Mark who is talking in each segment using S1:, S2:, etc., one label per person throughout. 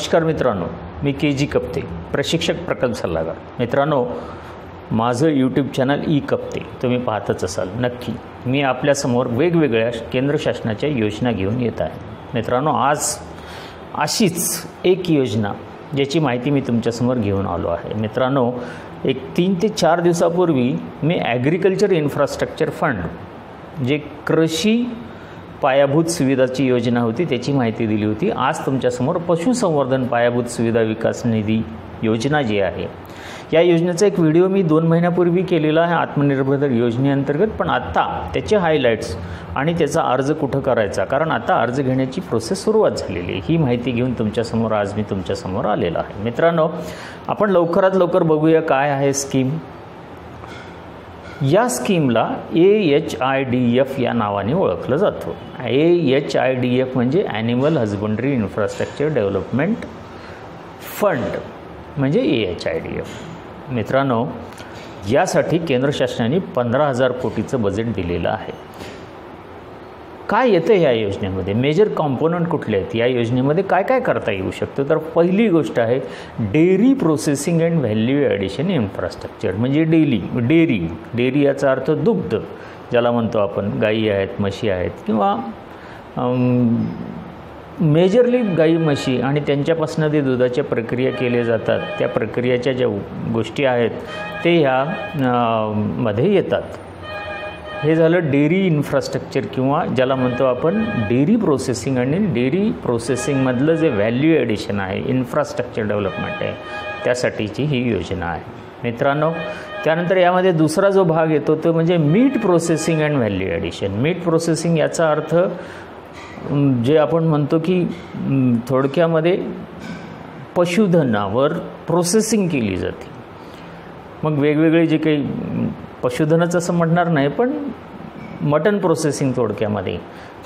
S1: नमस्कार मित्रांनो, मी के.जी. कप्ते, प्रशिक्षक प्रकल्प सल्लागार. मित्रांनो, माझं यूट्यूब चॅनल ई कप्ते तुम्ही पाहतच असाल. नक्की मी आपल्यासमोर वेगवेगळ्या केंद्र शासनाच्या योजना घेऊन येत आहे. मित्रांनो, आज अशीच एक योजना ज्याची माहिती मी तुमच्यासमोर घेऊन आलो आहे. मित्रांनो, एक 3 ते 4 दिवसापूर्वी मी ॲग्रिकल्चर इन्फ्रास्ट्रक्चर फंड जे कृषी पायाभूत सुविधाची योजना होती त्याची माहिती दिली होती. आज तुमच्यासमोर पशुसंवर्धन पायाभूत सुविधा विकास निधी योजना जी आहे या योजनेचा एक व्हिडिओ मी 2 महिन्यापूर्वी केलेला आहे आत्मनिर्भर योजनेअंतर्गत. पण आत्ता त्याचे हायलाईट्स आणि त्याचा अर्ज कुठं करायचा, कारण आता अर्ज घेण्याची प्रोसेस सुरुवात झालेली आहे, ही माहिती घेऊन तुमच्यासमोर आज मी तुमच्यासमोर आलेला आहे. मित्रांनो, आपण लवकरात लवकर बघूया काय आहे स्कीम. या स्कीमला AHIDF या नावाने ओळखलं जातं. AHIDF म्हणजे animal husbandry infrastructure development fund म्हणजे AHIDF. मित्रांनो, यासाठी केंद्र शासनाने 15,000 कोटीचं बजेट दिलेलं आहे. काय येतं या योजनेमध्ये, मेजर कॉम्पोनंट कुठले आहेत, या योजनेमध्ये काय काय करता येऊ शकतं. तर पहिली गोष्ट आहे dairy processing and value addition infrastructure म्हणजे डेअरी याचा अर्थ दुग्ध ज्याला म्हणतो आपण. गायी आहेत, म्हशी आहेत किंवा मेजरली गाई म्हशी आणि त्यांच्यापासून जे दुधाच्या प्रक्रिया केल्या जातात त्या प्रक्रियाच्या ज्या गोष्टी आहेत ते ह्या मध्ये येतात. हे झालं डेअरी इन्फ्रास्ट्रक्चर किंवा ज्याला म्हणतो आपण डेअरी प्रोसेसिंग. आणि डेअरी प्रोसेसिंगमधलं जे व्हॅल्यू ॲडिशन आहे, इन्फ्रास्ट्रक्चर डेव्हलपमेंट आहे, त्यासाठीची ही योजना आहे. मित्रांनो, त्यानंतर यामध्ये दुसरा जो भाग येतो तो म्हणजे meat processing and value addition. Meat processing याचा अर्थ जे आपण म्हणतो की थोडक्यामध्ये पशुधनावर प्रोसेसिंग केली जाते. मग वेगवेगळे जे काही पशुधनच असं म्हणणार नाही, पण मटन प्रोसेसिंग थोडक्यामध्ये,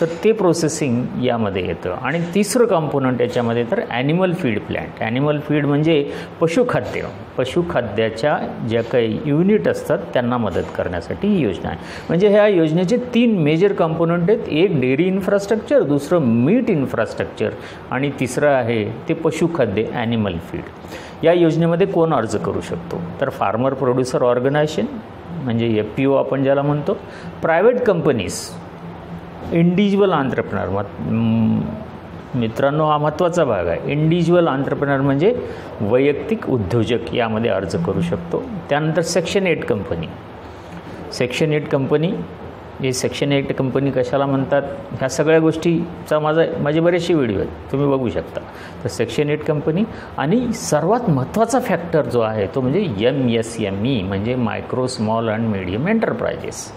S1: तर ते प्रोसेसिंग यामध्ये येतं. आणि तिसरं कॉम्पोनंट याच्यामध्ये तर animal feed plant. Animal feed म्हणजे पशुखाद्य. पशुखाद्याच्या ज्या काही युनिट असतात त्यांना मदत करण्यासाठी ही योजना आहे. म्हणजे ह्या योजनेचे 3 मेजर कॉम्पोनंट आहेत. एक डेअरी इन्फ्रास्ट्रक्चर, दुसरं मीट इन्फ्रास्ट्रक्चर आणि तिसरं आहे ते पशुखाद्य ॲनिमल फीड. या योजनेमध्ये कोण अर्ज करू शकतो, तर फार्मर प्रोड्युसर ऑर्गनायझेशन म्हणजे FPO आपण ज्याला म्हणतो, प्रायव्हेट कंपनीज, इंडिव्हिज्युअल आंत्रप्रेनर. मित्रांनो, हा महत्त्वाचा भाग आहे. इंडिव्हिज्युअल आंत्रप्रेनर म्हणजे वैयक्तिक उद्योजक यामध्ये अर्ज करू शकतो. त्यानंतर सेक्शन 8 कंपनी. सेक्शन 8 कंपनी जे सेक्शन 8 कंपनी कशाला म्हणतात ह्या सगळ्या गोष्टीचा माझे बरेचसे व्हिडिओ आहेत, तुम्ही बघू शकता. तर सेक्शन 8 कंपनी आणि सर्वात महत्त्वाचा फॅक्टर जो आहे तो म्हणजे MSME म्हणजे micro small and medium enterprises.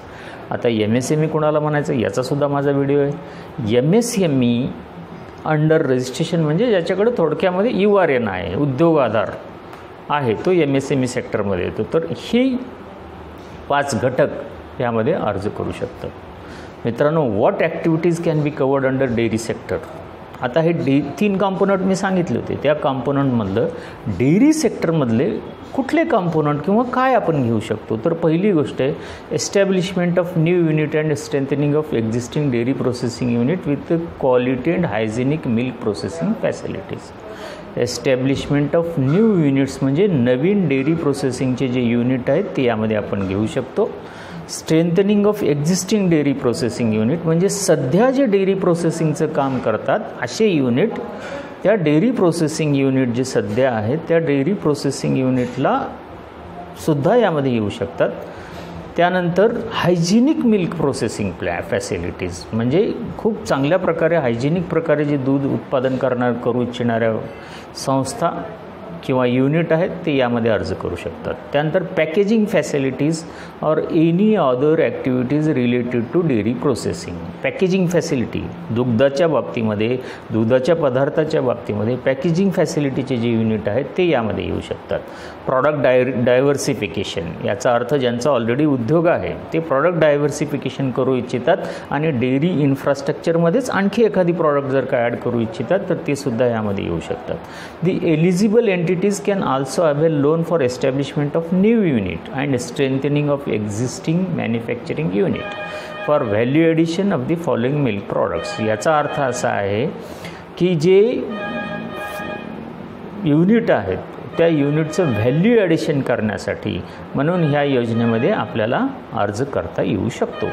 S1: आता MSME कोणाला म्हणायचं याचासुद्धा माझा व्हिडिओ आहे. MSME अंडर रजिस्ट्रेशन म्हणजे ज्याच्याकडे थोडक्यामध्ये URN आहे, उद्योग आधार आहे, तो MSME सेक्टरमध्ये येतो. तर ही 5 घटक यामध्ये अर्ज करू शकतात. मित्रांनो, what activities can be covered under dairy sector. आता हे 3 कॉम्पोनंट मी सांगितले होते. त्या कॉम्पोनंटमधलं डेअरी सेक्टरमधले कुठले कॉम्पोनंट किंवा काय आपण घेऊ शकतो, तर पहिली गोष्ट आहे establishment of new unit and strengthening of existing dairy processing unit with quality and hygienic milk processing facilities. Establishment of new units म्हणजे नवीन डेअरी प्रोसेसिंगचे जे युनिट आहेत ते यामध्ये आपण घेऊ शकतो. Strengthening of existing dairy processing unit म्हणजे सध्या जे डेअरी प्रोसेसिंगचं काम करतात असे युनिट, त्या डेअरी प्रोसेसिंग युनिट जे सध्या आहेत त्या डेअरी प्रोसेसिंग युनिटला सुद्धा यामध्ये येऊ शकतात. त्यानंतर हायजिनिक मिल्क प्रोसेसिंग फॅसिलिटीज म्हणजे खूप चांगल्या प्रकारे हायजिनिक प्रकारे जे दूध उत्पादन करू इच्छिणाऱ्या संस्था किंवा युनिट आहेत ते यामध्ये अर्ज करू शकतात. त्यानंतर पॅकेजिंग फॅसिलिटीज और any other activities related to dairy processing. Packaging facility दुग्धाच्या बाबतीमध्ये, दुधाच्या पदार्थाच्या बाबतीमध्ये पॅकेजिंग फॅसिलिटीचे जे युनिट आहेत ते यामध्ये येऊ शकतात. प्रॉडक्ट डायव्हर्सिफिकेशन याचा अर्थ ज्यांचा ऑलरेडी उद्योग आहे ते प्रॉडक्ट डायव्हर्सिफिकेशन करू इच्छितात आणि डेअरी इन्फ्रास्ट्रक्चरमध्येच आणखी एखादी प्रॉडक्ट जर का ॲड करू इच्छितात तर ते सुद्धा यामध्ये येऊ शकतात. दी eligible entities can also avail loan for establishment of new unit and strengthening of existing manufacturing unit for value addition of the following milk products. याचा अर्थ असा आहे की जे युनिट आहेत त्या युनिटचं व्हॅल्यू ॲडिशन करण्यासाठी म्हणून ह्या योजनेमध्ये आपल्याला अर्ज करता येऊ शकतो.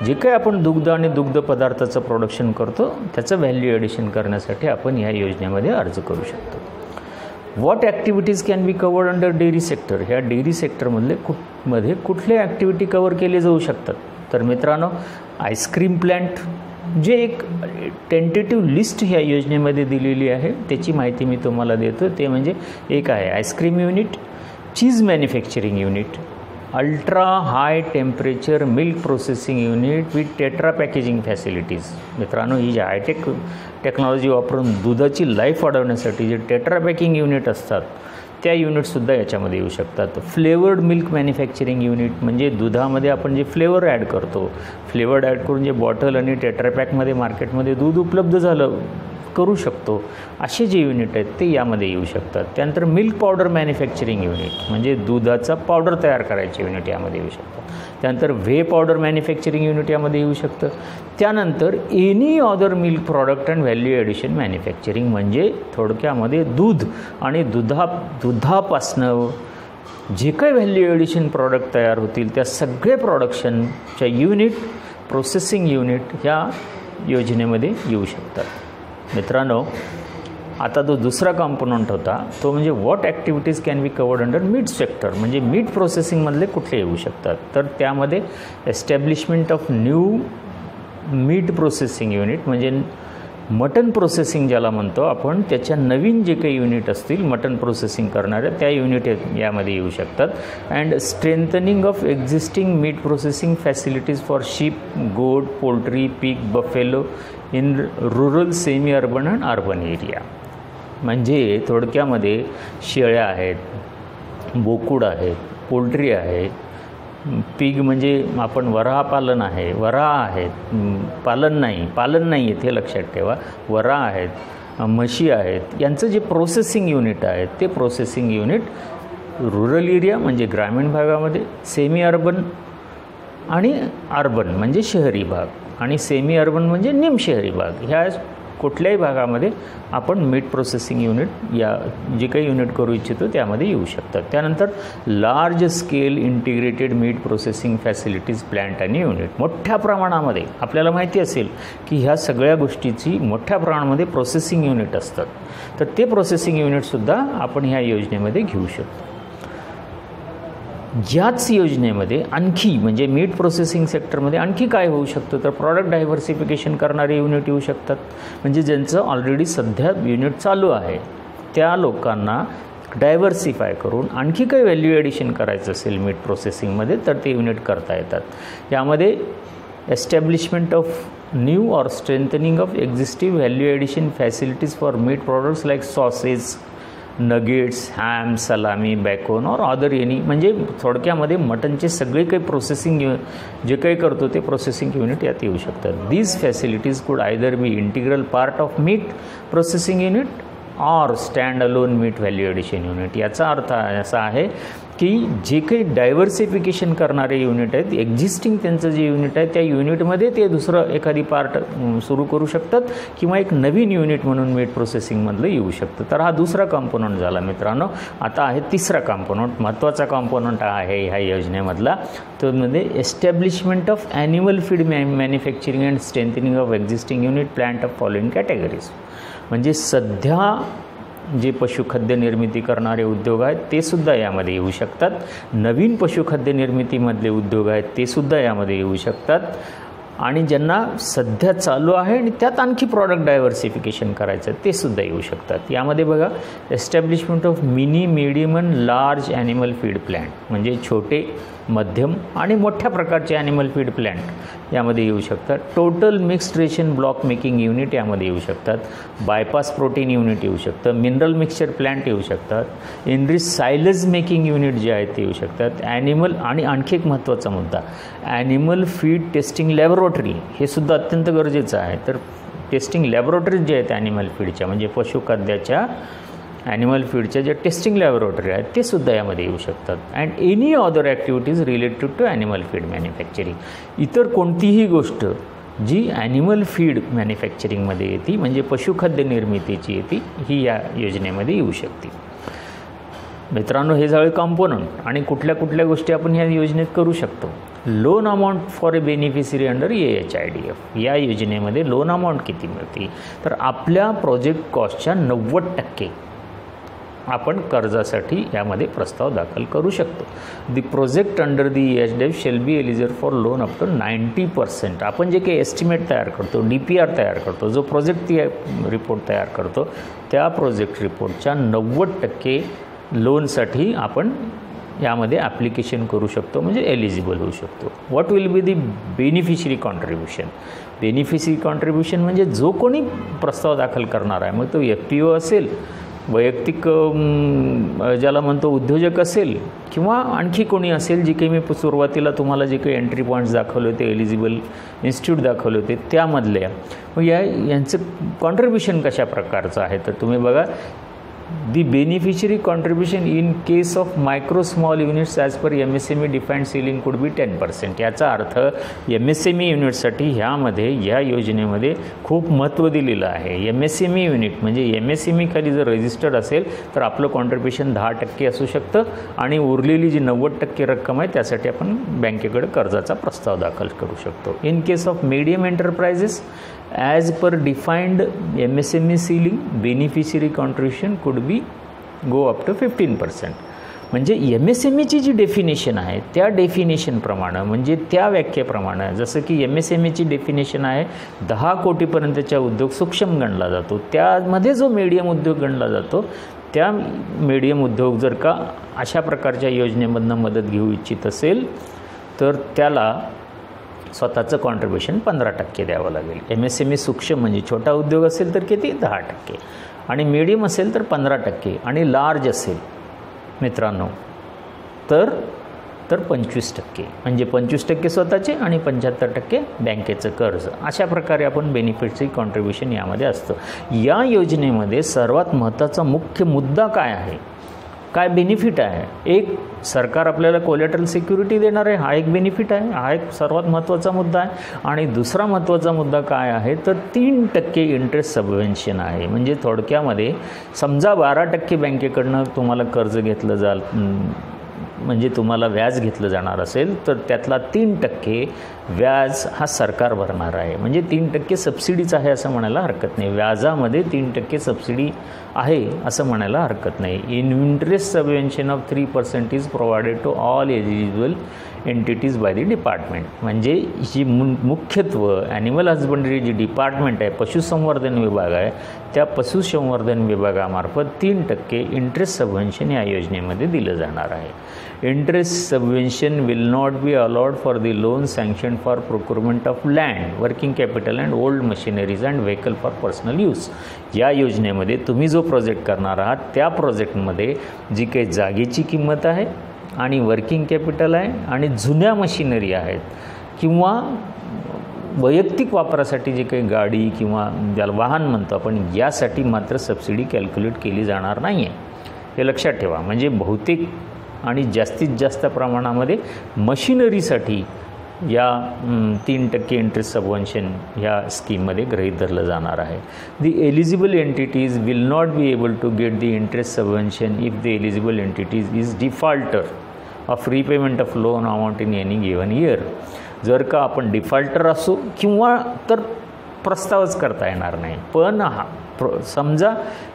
S1: जे काही आपण दुग्ध आणि दुग्ध पदार्थाचं प्रोडक्शन करतो त्याचं व्हॅल्यू ॲडिशन करण्यासाठी आपण ह्या योजनेमध्ये अर्ज करू शकतो. What activities can be covered under dairy sector. ह्या डेअरी सेक्टरमधले कुठल्या ॲक्टिव्हिटी कवर केले जाऊ शकतात. तर मित्रांनो, आईस्क्रीम प्लॅन्ट जे एक टेंटेटिव्ह लिस्ट ह्या योजनेमध्ये दिलेली आहे त्याची माहिती मी तुम्हाला देतो. ते म्हणजे एक आहे ice cream unit, cheese manufacturing unit, ultra high temperature milk processing unit with tetra packaging facilities. मित्रांनो, ही जी हायटेक टेक्नॉलॉजी वापरून दुधाची लाईफ वाढवण्यासाठी जे टेट्रा पॅकिंग युनिट असतात त्या युनिटसुद्धा याच्यामध्ये येऊ शकतात. फ्लेवर्ड मिल्क मॅन्युफॅक्चरिंग युनिट म्हणजे दुधामध्ये आपण जे फ्लेवर ॲड करतो, फ्लेवर्ड ॲड करून जे बॉटल आणि टेट्रापॅकमध्ये मार्केटमध्ये दूध उपलब्ध करू शकतो असे जे युनिट आहेत ते यामध्ये येऊ शकतात. त्यानंतर मिल्क पावडर मॅन्युफॅक्चरिंग युनिट म्हणजे दुधाचा पावडर तयार करायचे युनिट यामध्ये येऊ शकतं. त्यानंतर व्हे पावडर मॅन्युफॅक्चरिंग युनिट यामध्ये येऊ शकतं. त्यानंतर any other milk product and value addition manufacturing म्हणजे थोडक्यामध्ये दूध आणि दुधापासनं जे काही व्हॅल्यू ॲडिशन प्रॉडक्ट तयार होतील त्या सगळे प्रोडक्शनच्या युनिट, प्रोसेसिंग युनिट ह्या योजनेमध्ये येऊ शकतात. मित्रांनो, आता जो दुसरा कॉम्पोनंट होता तो म्हणजे what activities can be covered under meat sector म्हणजे मीट प्रोसेसिंगमधले कुठले येऊ शकतात. तर त्यामध्ये establishment of new meat processing unit म्हणजे मटन प्रोसेसिंग ज्याला म्हणतो आपण, त्याच्या नवीन जे काही युनिट असतील मटन प्रोसेसिंग करणाऱ्या त्या युनिट यामध्ये येऊ शकतात. And strengthening of existing meat processing facilities for sheep, goat, poultry, pig, buffalo in rural, semi urban and urban area. म्हणजे थोडक्यामध्ये शेळ्या आहेत, बोकुड आहेत, पोल्ट्री आहे, पिग म्हणजे आपण वराह पालन आहे, वराह आहेत, पालन नाही आहेत हे लक्षात ठेवा, वराह आहेत, म्हशी आहेत, यांचं जे प्रोसेसिंग युनिट आहेत ते प्रोसेसिंग युनिट रुरल एरिया म्हणजे ग्रामीण भागामध्ये, सेमी अर्बन आणि अर्बन म्हणजे शहरी भाग आणि सेमी अर्बन म्हणजे निमशहरी भाग ह्या कुठल्याही भागामध्ये आपण मीट प्रोसेसिंग युनिट या जे काही युनिट करू इच्छितो त्यामध्ये येऊ शकतात. त्यानंतर large scale integrated meet processing facilities plant आणि युनिट मोठ्या प्रमाणामध्ये आपल्याला माहिती असेल की ह्या सगळ्या गोष्टीची मोठ्या प्रमाणामध्ये प्रोसेसिंग युनिट असतात. तर ते प्रोसेसिंग युनिटसुद्धा आपण ह्या योजनेमध्ये घेऊ शकतो. याच योजनेमध्ये आणखी म्हणजे मीट प्रोसेसिंग सेक्टरमध्ये आणखी काय होऊ शकतं तर प्रॉडक्ट डायव्हर्सिफिकेशन करणारे युनिट येऊ शकतात. म्हणजे ज्यांचं ऑलरेडी सध्या युनिट चालू आहे त्या लोकांना डायव्हर्सिफाय करून आणखी काही व्हॅल्यू ॲडिशन करायचं असेल मीट प्रोसेसिंगमध्ये तर ते युनिट करता येतात. यामध्ये establishment of new or strengthening of existing value addition facilities for meat products like sausages, nuggets, ham, salami, bacon और अदर एनी म्हणजे थोडक्यामध्ये मटनचे सगळे काही प्रोसेसिंग जे काही करतो ते प्रोसेसिंग युनिट यात येऊ शकतात. These facilities could either be integral part of meat processing unit or stand alone meat value addition unit. याचा अर्थ असा आहे की जे काही डायव्हर्सिफिकेशन करणारे युनिट आहेत, एक्झिस्टिंग त्यांचं जे युनिट आहे त्या युनिटमध्ये ते दुसरं एखादी पार्ट सुरू करू शकतात किंवा एक नवीन युनिट म्हणून मीट प्रोसेसिंगमधलं येऊ शकतं. तर हा दुसरा कॉम्पोनंट झाला मित्रांनो. आता आहे तिसरा कॉम्पोनंट, महत्त्वाचा कॉम्पोनंट आहे ह्या योजनेमधला. तो म्हणजे establishment of animal feed manufacturing and strengthening of existing unit plant of following categories. म्हणजे सध्या जे पशुखाद्य निर्मिती करणारे उद्योग आहेत ते सुद्धा यामध्ये येऊ शकतात. नवीन पशुखाद्य निर्मितीमधले उद्योग आहेत ते सुद्धा यामध्ये येऊ शकतात. आणि ज्यांना सध्या चालू आहे आणि त्यात आणखी प्रॉडक्ट डायव्हर्सिफिकेशन करायचं ते सुद्धा येऊ शकतात. यामध्ये बघा establishment of mini, medium and large animal feed plant म्हणजे छोटे, मध्यम आणि मोठ्या प्रकारचे ॲनिमल फीड प्लॅन्ट यामध्ये येऊ शकतात. Total mixed ration block making unit यामध्ये येऊ शकतात. बायपास प्रोटीन युनिट येऊ शकतं. मिनरल मिक्सचर प्लॅन्ट येऊ शकतात. इनरिच सायलेज मेकिंग युनिट जे आहेत ते येऊ शकतात. ॲनिमल आणि आणखी एक महत्त्वाचा मुद्दा ॲनिमल फीड टेस्टिंग लॅबोरेटरी हे सुद्धा अत्यंत गरजेचं आहे. तर टेस्टिंग लॅबोरेटरीज जे आहेत ॲनिमल फीडच्या म्हणजे पशुखाद्याच्या ॲनिमल फीडच्या ज्या टेस्टिंग लॅबोरेटरी आहेत ते सुद्धा यामध्ये येऊ शकतात. And any other activities related to animal feed manufacturing. इतर कोणतीही गोष्ट जी ॲनिमल फीड मॅन्युफॅक्चरिंगमध्ये येते, म्हणजे पशुखाद्य निर्मितीची येते, ही या योजनेमध्ये येऊ शकते. मित्रांनो, हे सगळे कॉम्पोनंट आणि कुठल्या कुठल्या गोष्टी आपण ह्या योजनेत करू शकतो. Loan amount for a beneficiary under AHIDF. या योजनेमध्ये लोन अमाऊंट किती मिळते, तर आपल्या प्रोजेक्ट कॉस्टच्या 90% आपण कर्जासाठी यामध्ये प्रस्ताव दाखल करू शकतो. The project under the AHIDF shall be eligible for loan up to 90%. आपण जे काही एस्टिमेट तयार करतो, DPR तयार करतो, जो प्रोजेक्ट रिपोर्ट तयार करतो, त्या प्रोजेक्ट रिपोर्टच्या 90% लोनसाठी आपण यामध्ये ॲप्लिकेशन करू शकतो, म्हणजे एलिजिबल होऊ शकतो. What will be the beneficiary contribution. Beneficiary contribution म्हणजे जो कोणी प्रस्ताव दाखल करणार आहे, मग तो FPO असेल, वैयक्तिक ज्याला म्हणतो उद्योजक असेल, किंवा आणखी कोणी असेल, जे काही मी सुरुवातीला तुम्हाला जे काही एंट्री पॉईंट्स दाखवले होते, एलिजिबल इन्स्टिट्यूट दाखवले होते त्यामधल्या, मग यांचं कॉन्ट्रीब्युशन कशा प्रकारचं आहे, तर तुम्ही बघा, The beneficiary contribution in case of micro small units as per MSME defined ceiling could be 10%. याचा अर्थ MSME युनिटसाठी ह्यामध्ये या योजनेमध्ये खूप महत्त्व दिलेलं आहे. MSME युनिट म्हणजे MSME खाली जर रजिस्टर्ड असेल तर आपलं कॉन्ट्रिब्युशन 10% असू शकतं, आणि उरलेली जी 90% रक्कम आहे त्यासाठी आपण बँकेकडे कर्जाचा प्रस्ताव दाखल करू शकतो. In case of medium enterprises as per defined MSME ceiling, beneficiary contribution could be go up to 15%. म्हणजे MSMEची जी डेफिनेशन आहे त्या डेफिनेशनप्रमाणे, म्हणजे त्या व्याख्येप्रमाणे, जसं की MSMEची डेफिनेशन आहे 10 कोटीपर्यंतचा उद्योग सूक्ष्म गणला जातो, त्यामध्ये जो मीडियम उद्योग गणला जातो, त्या मीडियम उद्योग जर का अशा प्रकारच्या योजनेमधनं मदत घेऊ इच्छित असेल तर त्याला स्वतःचं कॉन्ट्रिब्युशन 15% द्यावं लागेल. MSME सूक्ष्म म्हणजे छोटा उद्योग असेल तर किती, 10%, आणि मीडियम असेल तर 15%, आणि लार्ज असेल मित्रांनो तर 25%, म्हणजे 25% स्वतःचे आणि 75% बँकेचं कर्ज. अशा प्रकारे आपण बेनिफिटची कॉन्ट्रिब्युशन यामध्ये असतं. या योजनेमध्ये सर्वात महत्त्वाचा मुख्य मुद्दा काय आहे, काय बेनिफिट आहे. एक, सरकार आपल्याला कोलॅटरल सिक्युरिटी देणार आहे, हा एक बेनिफिट आहे, हा एक सर्वात महत्त्वाचा मुद्दा आहे. आणि दुसरा महत्त्वाचा मुद्दा काय आहे तर 3% इंटरेस्ट सबवेन्शन आहे. म्हणजे थोडक्यामध्ये समजा 12% बँकेकडनं तुम्हाला कर्ज घेतलं जाल, म्हणजे तुम्हाला व्याज घेतलं जाणार असेल तर त्यातला 3% व्याज हा सरकार भरणार आहे. म्हणजे 3% सबसिडीच आहे असं म्हणायला हरकत नाही. व्याजामध्ये 3% सबसिडी आहे असं म्हणायला हरकत नाही. Interest subvention of 3% is provided to all eligible entities by the department. म्हणजे जी मुख्यत्व ॲनिमल हजबंडरी जी डिपार्टमेंट आहे, पशुसंवर्धन विभाग आहे, त्या पशुसंवर्धन विभागामार्फत 3% इंटरेस्ट सबवेन्शन या योजनेमध्ये दिलं जाणार आहे. Interest subvention will not B allowed for the loan sanction for procurement of land, working capital and old machineries and vehicle for personal use. या योजनेमध्ये तुम्ही जो प्रोजेक्ट करणार आहात त्या प्रोजेक्टमध्ये जी काही जागेची किंमत आहे आणि वर्किंग कॅपिटल आहे आणि जुन्या मशिनरी आहेत किंवा वैयक्तिक वापरासाठी जे काही गाडी किंवा ज्याला वाहन म्हणतो आपण, यासाठी मात्र सबसिडी कॅल्क्युलेट केली जाणार नाही आहे, हे लक्षात ठेवा. म्हणजे बहुतेक आणि जास्तीत जास्त प्रमाणामध्ये मशिनरीसाठी या 3% इंटरेस्ट सबवेन्शन ह्या स्कीममध्ये गृहीत धरलं जाणार आहे. The eligible entities will not be able to get the interest subvention if the eligible entities is defaulter of repayment of loan amount in any given year. जर का आपण डिफॉल्टर असू किंवा तर प्रस्तावच करता येणार नाही. पण समजा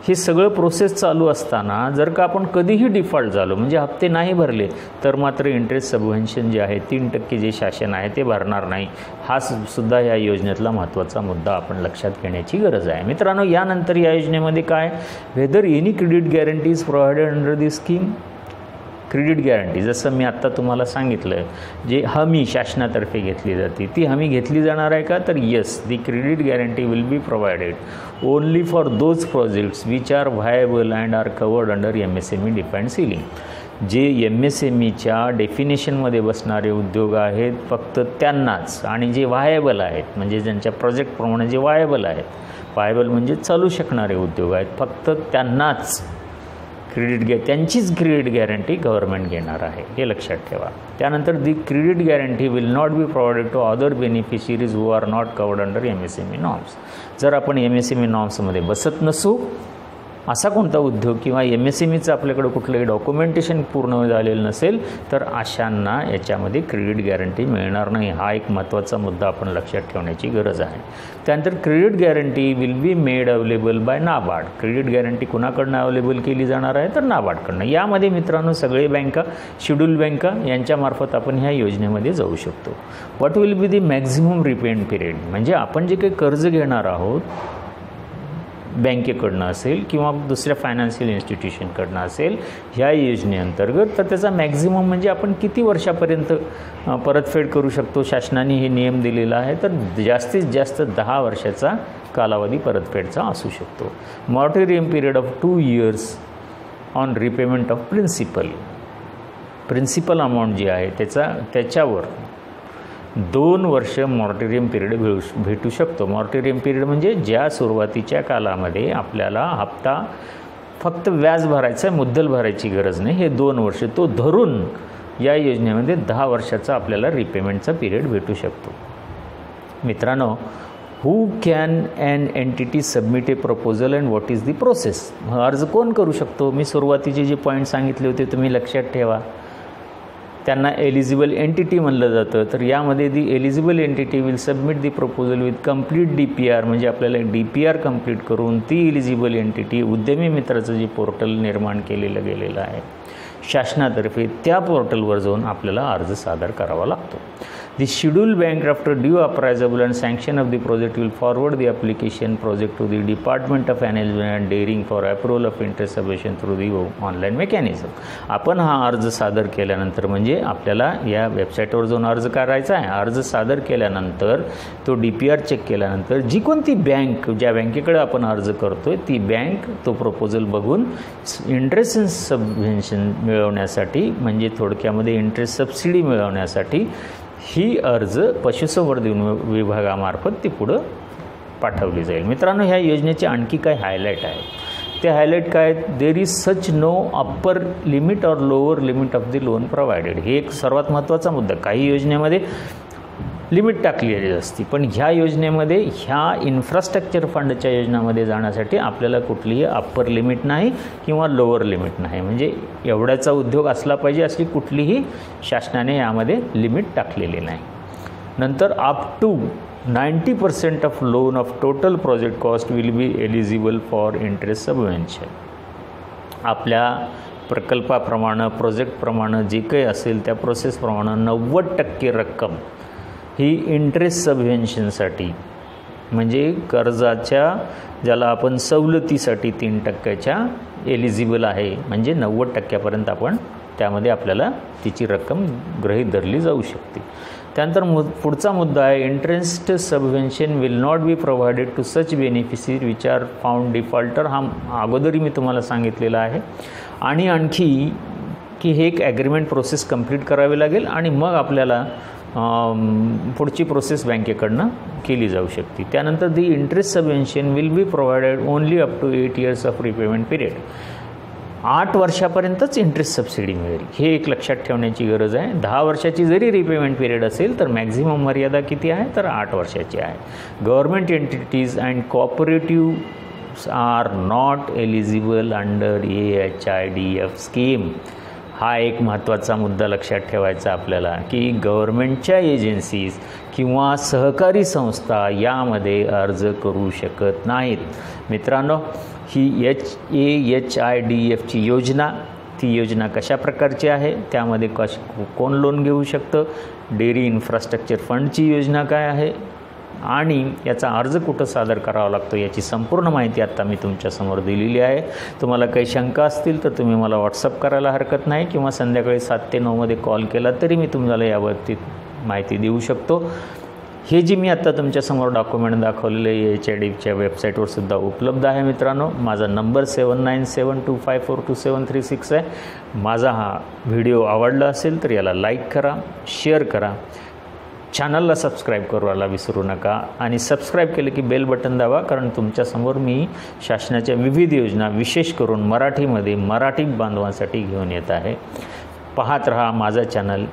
S1: हे सगळं प्रोसेस चालू असताना जर का आपण कधीही डिफॉल्ट झालो, म्हणजे हप्ते नाही भरले, तर मात्र इंटरेस्ट सबवेन्शन जे आहे 3% जे शासन आहे ते भरणार नाही. हा सुद्धा या योजनेतला महत्त्वाचा मुद्दा आपण लक्षात घेण्याची गरज आहे. मित्रांनो, यानंतर या योजनेमध्ये काय, whether any credit guarantee is provided under the scheme. Credit guarantee जसं मी आत्ता तुम्हाला सांगितलं, जे हमी शासनातर्फे घेतली जाते ती हमी घेतली जाणार आहे का, तर yes, the credit guarantee will be provided only for those projects which are viable and are covered under MSME defined ceiling. जे MSMEच्या डेफिनेशनमध्ये बसणारे उद्योग आहेत फक्त त्यांनाच, आणि जे व्हायबल आहेत म्हणजे ज्यांच्या प्रोजेक्टप्रमाणे जे व्हायबल आहेत, व्हायबल म्हणजे चालू शकणारे उद्योग आहेत, फक्त त्यांनाच त्यांचीच क्रेडिट गॅरंटी गव्हर्नमेंट घेणार आहे, हे लक्षात ठेवा. त्यानंतर the credit guarantee will not be provided to other beneficiaries who are not covered under MSME norms. जर आपण MSME नॉर्म्समध्ये बसत नसू, असा कोणता उद्योग किंवा MSMEचं आपल्याकडे कुठलंही डॉक्युमेंटेशन पूर्ण झालेलं नसेल तर अशांना याच्यामध्ये क्रेडिट गॅरंटी मिळणार नाही. हा एक महत्त्वाचा मुद्दा आपण लक्षात ठेवण्याची गरज आहे. त्यानंतर credit guarantee will be made available by NABARD. Credit guarantee कुणाकडनं अवेलेबल केली जाणार आहे तर नाबार्डकडनं. यामध्ये मित्रांनो सगळे बँका, शेड्यूल बँका यांच्यामार्फत आपण ह्या योजनेमध्ये जाऊ शकतो. What will be the maximum repayment period, म्हणजे आपण जे काही कर्ज घेणार आहोत बँकेकडनं असेल किंवा दुसऱ्या फायनान्शियल इन्स्टिट्यूशनकडनं असेल ह्या योजनेअंतर्गत, तर त्याचा मॅक्झिमम म्हणजे आपण किती वर्षापर्यंत परतफेड करू शकतो. शासनाने हे नियम दिलेला आहे, तर जास्तीत जास्त 10 वर्षाचा कालावधी परतफेडचा असू शकतो. Moratorium period of 2 years on repayment of principal amount जी आहे त्याच्यावर 2 वर्ष मॉरटोरियम पिरियड भेटू शकतो. मॉरटोरियम पिरियड म्हणजे ज्या सुरुवातीच्या कालामध्ये आपल्याला हप्ता फक्त व्याज भरायचं आहे, मुद्दल भरायची गरज नाही, हे 2 वर्ष तो धरून या योजनेमध्ये 10 वर्षाचा आपल्याला रिपेमेंटचा पिरियड भेटू शकतो. मित्रांनो, who can an entity submit a proposal and what is the process. अर्ज कोण करू शकतो? मी सुरुवातीचे जे पॉईंट सांगितले होते तुम्ही लक्षात ठेवा. त्यांना एलिजिबल एंटिटी म्हणलं जातं. तर यामध्ये the eligible entity will submit the proposal with complete DPR, म्हणजे आपल्याला DPR कंप्लीट करून ती एलिजिबल एंटिटी उद्यमी मित्राचं जे पोर्टल निर्माण केलेलं गेलेलं आहे शासनातर्फे, त्या पोर्टलवर जाऊन आपल्याला अर्ज सादर करावा लागतो. The scheduled bank, after due appraisal and sanction of the project, will forward the application project to the Department of Energy and Dairying for approval of interest subvention through the online mechanism. आपण हा अर्ज सादर केल्यानंतर, म्हणजे आपल्याला या वेबसाईटवर जाऊन अर्ज करायचा आहे. अर्ज सादर केल्यानंतर तो DPR चेक केल्यानंतर जी कोणती बँक, ज्या बँकेकडे आपण अर्ज करतोय ती बँक तो प्रपोजल बघून इंटरेस्ट सबव्हेन्शन मिळवण्यासाठी, म्हणजे थोडक्यामध्ये इंटरेस्ट सबसिडी मिळवण्यासाठी ही अर्ज पशुसंवर्धन विभागामार्फत ती पुढं पाठवली जाईल. मित्रांनो, ह्या योजनेचे आणखी काय हायलाईट आहे ते हायलाईट काय? There is such no upper limit और lower limit of the loan provided. हे एक सर्वात महत्त्वाचा मुद्दा. काही योजनेमध्ये लिमिट टाकलेली असते, पण ह्या योजनेमध्ये, ह्या इन्फ्रास्ट्रक्चर फंडच्या योजनामध्ये जाण्यासाठी आपल्याला कुठलीही अप्पर लिमिट नाही किंवा लोअर लिमिट नाही. म्हणजे एवढ्याचा उद्योग असला पाहिजे अशी कुठलीही शासनाने यामध्ये लिमिट टाकलेली नाही. नंतर up to 90% of loan of total project cost will be eligible for interest subvention. आपल्या प्रकल्पाप्रमाणे, प्रोजेक्टप्रमाणे जे काही असेल त्या प्रोसेसप्रमाणे 90% रक्कम ही इंटरेस्ट सबव्हेन्शनसाठी, म्हणजे कर्जाच्या ज्याला आपण सवलतीसाठी 3% एलिजिबल आहे, म्हणजे 90% आपण त्यामध्ये आपल्याला तिची रक्कम गृहीत धरली जाऊ शकते. त्यानंतर पुढचा मुद्दा आहे, interest subvention will not be provided to such beneficiary which are found defaulter. हा अगोदरही मी तुम्हाला सांगितलेला आहे. आणि आणखी की हे एक ॲग्रीमेंट प्रोसेस कंप्लीट करावी लागेल आणि मग आपल्याला पुढची प्रोसेस बँकेकडनं केली जाऊ शकते. त्यानंतर the interest subvention will be provided only up to 8 years of repayment period. 8 वर्षापर्यंतच इंटरेस्ट सबसिडी मिळेल, हे एक लक्षात ठेवण्याची गरज आहे. 10 वर्षाची जरी रिपेमेंट पिरियड असेल तर मॅक्झिमम मर्यादा किती आहे तर 8 वर्षाची आहे. Government entities and cooperative are not eligible under AHIDF scheme. हा एक महत्त्वाचा मुद्दा लक्षात ठेवायचा आपल्याला, की गव्हर्नमेंटच्या एजन्सीज किंवा सहकारी संस्था यामध्ये अर्ज करू शकत नाहीत. मित्रांनो, ही AHIDFची योजना, ती योजना कशा प्रकारची आहे, त्यामध्ये कोण लोन घेऊ शकतं, डेअरी इन्फ्रास्ट्रक्चर फंडची योजना काय आहे आणि याचा अर्ज कुठं सादर करावा लागतो याची संपूर्ण माहिती आत्ता मी तुमच्यासमोर दिलेली आहे. तुम्हाला काही शंका असतील तर तुम्ही मला व्हॉट्सअप करायला हरकत नाही किंवा संध्याकाळी 7 ते 9 कॉल केला तरी मी तुम्हाला याबाबतीत माहिती देऊ शकतो. हे जी मी आत्ता तुमच्यासमोर डॉक्युमेंट दाखवलेले AHIDFच्या वेबसाईटवर सुद्धा उपलब्ध आहे. मित्रांनो, माझा नंबर 7972542736 आहे. माझा हा व्हिडिओ आवडला असेल तर याला लाईक करा, शेअर करा. चॅनलला सबस्क्राईब करायला विसरू नका आणि सबस्क्राईब केलं की बेल बटन दाबा, कारण तुमच्यासमोर मी शासनाच्या विविध योजना विशेष करून मराठीमध्ये मराठी बांधवांसाठी घेऊन येत आहे. पाहत रहा माझा चॅनल